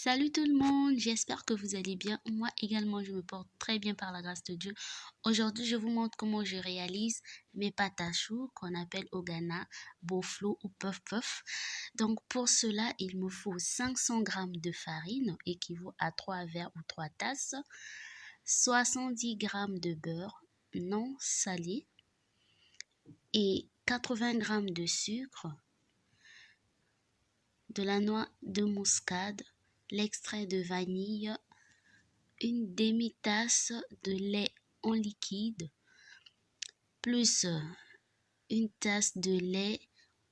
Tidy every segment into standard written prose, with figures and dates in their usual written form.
Salut tout le monde, j'espère que vous allez bien. Moi également, je me porte très bien par la grâce de Dieu. Aujourd'hui, je vous montre comment je réalise mes pâtes à choux qu'on appelle au Ghana boflo ou puff puff. Donc pour cela, il me faut 500 grammes de farine, équivaut à 3 verres ou 3 tasses, 70 grammes de beurre non salé et 80 grammes de sucre, de la noix de muscade, l'extrait de vanille, une demi-tasse de lait en liquide, plus une tasse de lait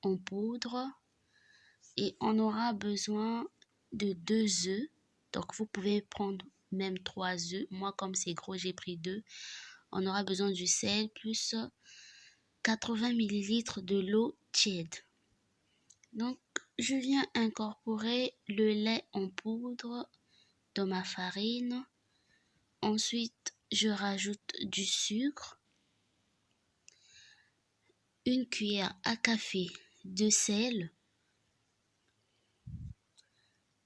en poudre, et on aura besoin de 2 œufs. Donc vous pouvez prendre même 3 œufs. Moi comme c'est gros, j'ai pris 2. On aura besoin du sel plus 80 ml de l'eau tiède. Donc je viens incorporer le lait en poudre dans ma farine. Ensuite, je rajoute du sucre, une cuillère à café de sel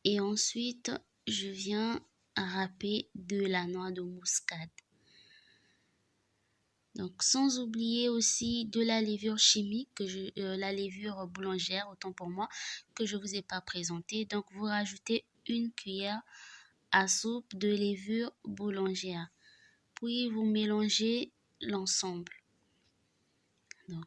et ensuite, je viens râper de la noix de muscade. Donc, sans oublier aussi de la levure chimique, la levure boulangère, autant pour moi, que je ne vous ai pas présentée. Donc, vous rajoutez une cuillère à soupe de levure boulangère. Puis, vous mélangez l'ensemble. Donc,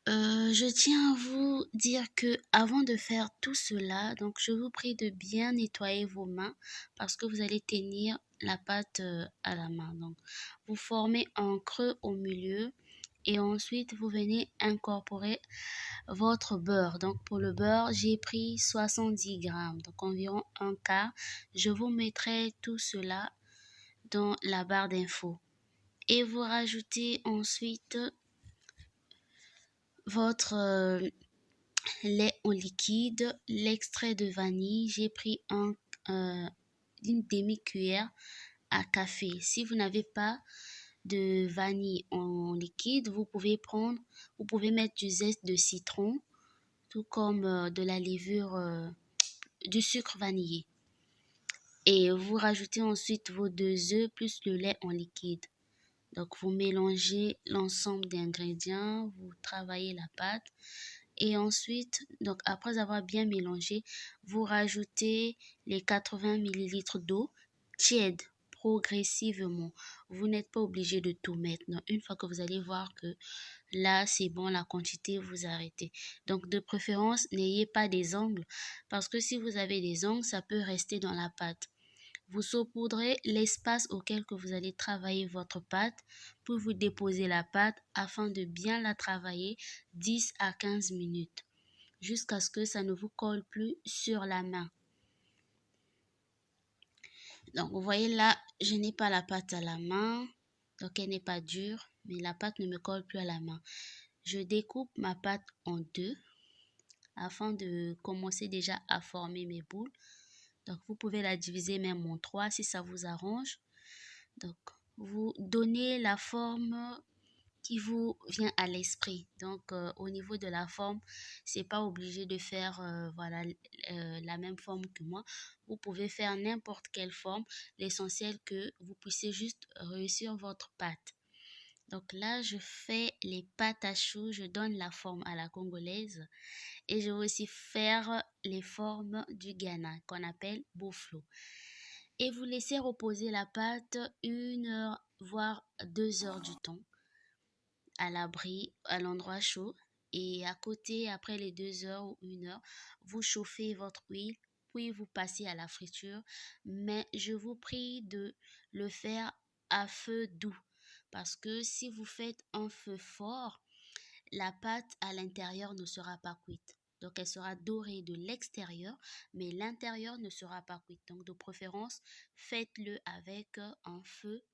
je tiens à vous dire que avant de faire tout cela, donc je vous prie de bien nettoyer vos mains parce que vous allez tenir la pâte à la main. Donc, vous formez un creux au milieu et ensuite vous venez incorporer votre beurre. Donc, pour le beurre, j'ai pris 70 grammes, donc environ un quart. Je vous mettrai tout cela dans la barre d'infos. Et vous rajoutez ensuite votre lait en liquide, l'extrait de vanille. J'ai pris une demi-cuillère à café. Si vous n'avez pas de vanille en liquide, vous pouvez mettre du zeste de citron, tout comme de la levure, du sucre vanillé. Et vous rajoutez ensuite vos 2 œufs plus le lait en liquide. Donc vous mélangez l'ensemble des ingrédients, vous travaillez la pâte. Et ensuite, donc après avoir bien mélangé, vous rajoutez les 80 ml d'eau tiède progressivement. Vous n'êtes pas obligé de tout mettre. Donc, une fois que vous allez voir que là, c'est bon, la quantité, vous arrêtez. Donc, de préférence, n'ayez pas des angles parce que si vous avez des angles, ça peut rester dans la pâte. Vous saupoudrez l'espace auquel que vous allez travailler votre pâte, puis vous déposez la pâte afin de bien la travailler 10 à 15 minutes jusqu'à ce que ça ne vous colle plus sur la main. Donc vous voyez là, je n'ai pas la pâte à la main, donc elle n'est pas dure, mais la pâte ne me colle plus à la main. Je découpe ma pâte en 2 afin de commencer déjà à former mes boules. Donc, vous pouvez la diviser même en 3 si ça vous arrange. Donc, vous donnez la forme qui vous vient à l'esprit. Donc, au niveau de la forme, c'est pas obligé de faire la même forme que moi. Vous pouvez faire n'importe quelle forme. L'essentiel que vous puissiez juste réussir votre pâte. Donc là, je fais les pâtes à choux, je donne la forme à la congolaise et je vais aussi faire les formes du Ghana qu'on appelle boflo. Et vous laissez reposer la pâte 1 heure, voire 2 heures du temps à l'abri, à l'endroit chaud. Et à côté, après les 2 heures ou 1 heure, vous chauffez votre huile, puis vous passez à la friture. Mais je vous prie de le faire à feu doux. Parce que si vous faites un feu fort, la pâte à l'intérieur ne sera pas cuite. Donc elle sera dorée de l'extérieur, mais l'intérieur ne sera pas cuite. Donc de préférence, faites-le avec un feu,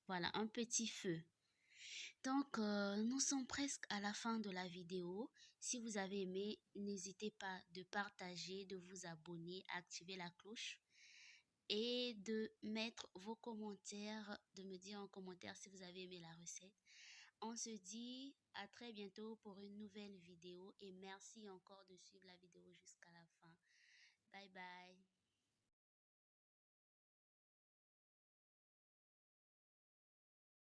voilà, un petit feu. Donc nous sommes presque à la fin de la vidéo. Si vous avez aimé, n'hésitez pas de partager, de vous abonner, activer la cloche et de mettre vos commentaires, de me dire en commentaire si vous avez aimé la recette. On se dit à très bientôt pour une nouvelle vidéo et merci encore de suivre la vidéo jusqu'à